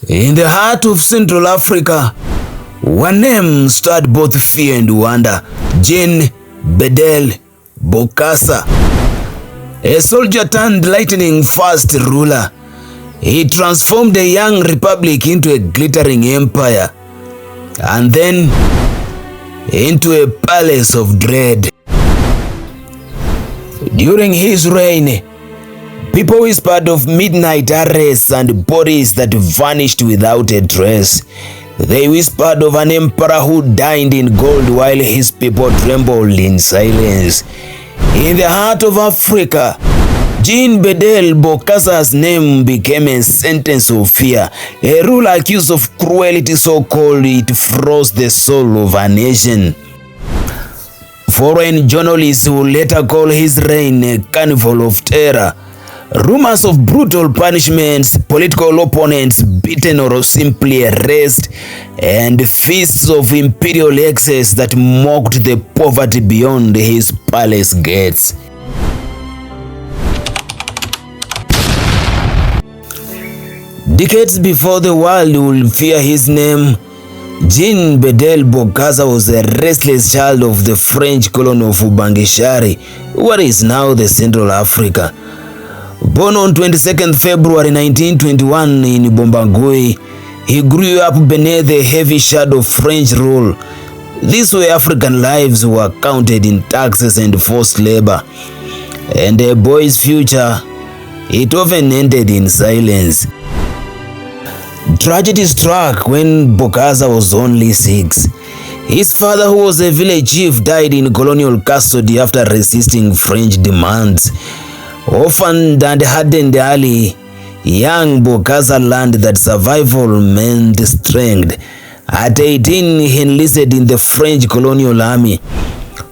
In the heart of Central Africa, one name stirred both fear and wonder: Jean-Bedel Bokassa. A soldier turned lightning-fast ruler, he transformed a young republic into a glittering empire, and then into a palace of dread. During his reign, people whispered of midnight arrests and bodies that vanished without a trace. They whispered of an emperor who dined in gold while his people trembled in silence. In the heart of Africa, Jean-Bedel Bokassa's name became a sentence of fear, a rule accused of cruelty so cold it froze the soul of a nation. Foreign journalists will later call his reign a carnival of terror. Rumors of brutal punishments, political opponents beaten or simply erased, and feasts of imperial excess that mocked the poverty beyond his palace gates. Decades before the world would fear his name, Jean-Bedel Bokassa was a restless child of the French colony of Ubangishari, what is now the Central Africa. Born on 22nd February 1921 in Bombangui, he grew up beneath the heavy shadow of French rule. This way African lives were counted in taxes and forced labor, and a boy's future, it often ended in silence. Tragedy struck when Bokassa was only 6. His father, who was a village chief, died in colonial custody after resisting French demands. Orphaned and hardened early, young Bokassa learned that survival meant strength. At 18, he enlisted in the French colonial army.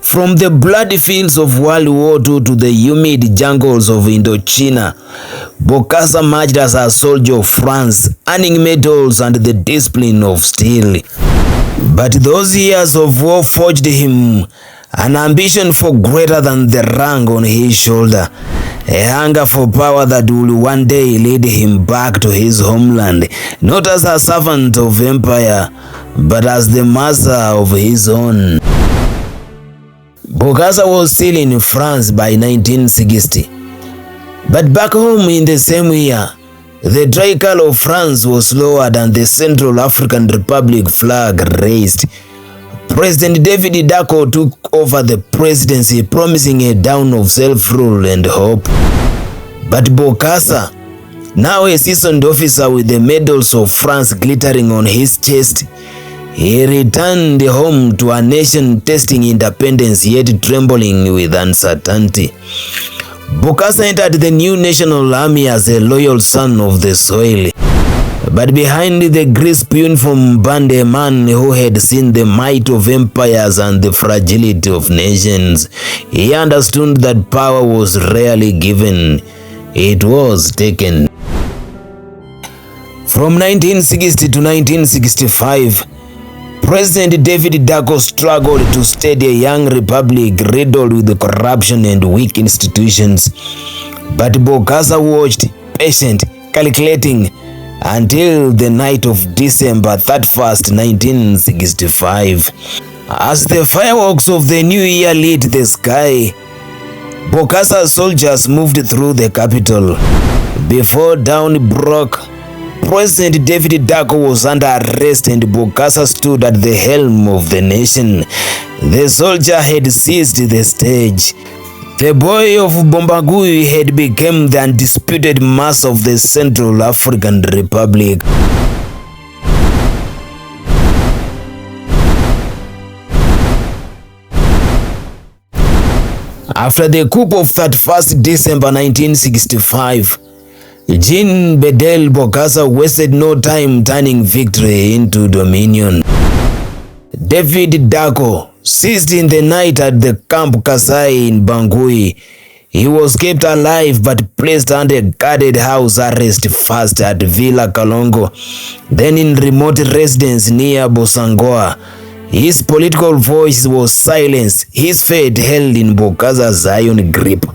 From the bloody fields of World War II to the humid jungles of Indochina, Bokassa marched as a soldier of France, earning medals and the discipline of steel. But those years of war forged him an ambition for greater than the rank on his shoulder, a hunger for power that will one day lead him back to his homeland, not as a servant of empire, but as the master of his own. Bokassa was still in France by 1960. But back home in the same year, the tricolor of France was lowered and the Central African Republic flag raised. President David Dacko took over the presidency, promising a dawn of self-rule and hope. But Bokassa, now a seasoned officer with the medals of France glittering on his chest, he returned home to a nation tasting independence yet trembling with uncertainty. Bokassa entered the new national army as a loyal son of the soil. But behind the crisp uniform burned a man who had seen the might of empires and the fragility of nations. He understood that power was rarely given, it was taken. From 1960 to 1965, President David Dacko struggled to steady a young republic riddled with corruption and weak institutions. But Bokassa watched, patient, calculating, until the night of December 31st, 1965. As the fireworks of the new year lit the sky, Bokassa's soldiers moved through the capital. Before dawn broke, President David Dacko was under arrest and Bokassa stood at the helm of the nation. The soldier had seized the stage. The boy of Bombangui had become the undisputed master of the Central African Republic. After the coup of 31st December 1965, Jean-Bedel Bokassa wasted no time turning victory into dominion. David Dacko seized in the night at the Camp Kasai in Bangui. He was kept alive but placed under guarded house arrest first at Villa Kalongo, then in remote residence near Bosangoa. His political voice was silenced, his fate held in Bokassa's iron grip.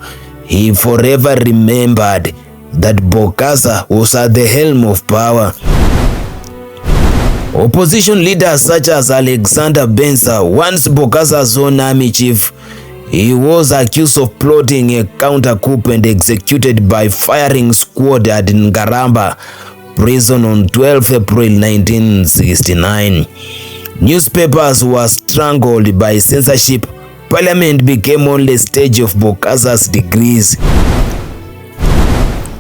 He forever remembered that Bokassa was at the helm of power. Opposition leaders such as Alexander Benza, once Bokassa's own army chief, he was accused of plotting a counter-coup and executed by firing squad at Ngaragba Prison on 12 April 1969. Newspapers were strangled by censorship. Parliament became only stage of Bokassa's degrees.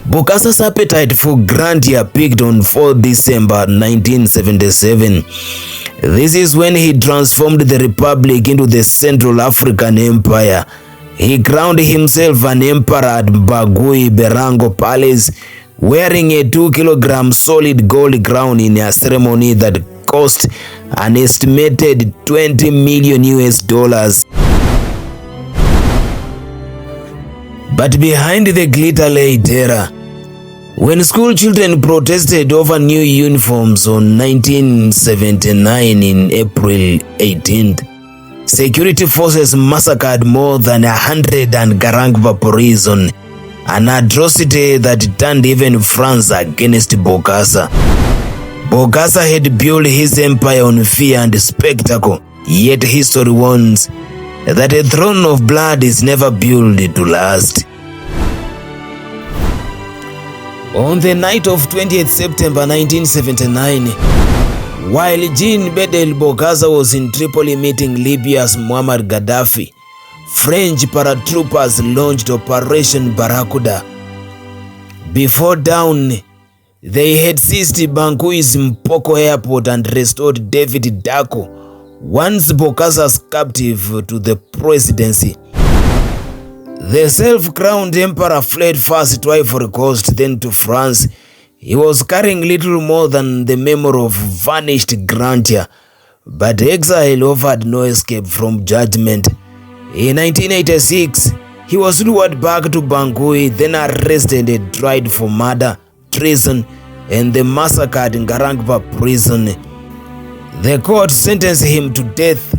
Bokassa's appetite for grandeur peaked on 4 December 1977. This is when he transformed the republic into the Central African Empire. He crowned himself an emperor at Bangui Berango Palace, wearing a 2-kilogram solid gold crown in a ceremony that cost an estimated $20 million. But behind the glitter lay terror. When school children protested over new uniforms on 1979 in April 18th, security forces massacred more than 100 at Ngaragba Prison, an atrocity that turned even France against Bokassa. Bokassa had built his empire on fear and spectacle, yet history warns that a throne of blood is never built to last. On the night of 20th September 1979, while Jean-Bedel Bokassa was in Tripoli meeting Libya's Muammar Gaddafi, French paratroopers launched Operation Barracuda. Before dawn, they had seized Bangui's Mpoko airport and restored David Dacko, once Bokassa's captive, to the presidency. The self-crowned emperor fled first to Ivory Coast, then to France. He was carrying little more than the memory of vanished grandeur, but exile offered no escape from judgment. In 1986, he was lured back to Bangui, then arrested and tried for murder, treason, and the massacre at Ngaragba Prison. The court sentenced him to death,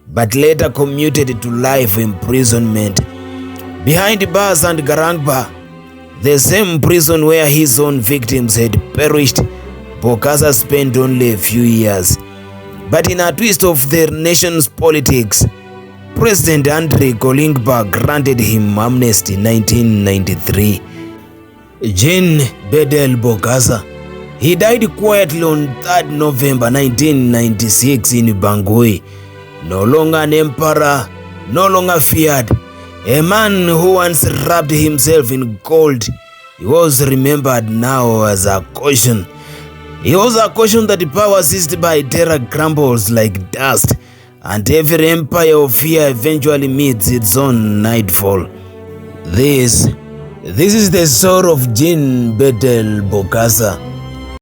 but later commuted to life imprisonment. Behind bars and Ngaragba, the same prison where his own victims had perished, Bokassa spent only a few years. But in a twist of the nation's politics, President Andre Kolingba granted him amnesty in 1993. Jean-Bedel Bokassa, he died quietly on 3rd November 1996 in Bangui. No longer an emperor, no longer feared. A man who once wrapped himself in gold, he was remembered now as a caution. He was a caution that power seized by terror crumbles like dust, and every empire of fear eventually meets its own nightfall. This is the story of Jean-Bedel Bokassa.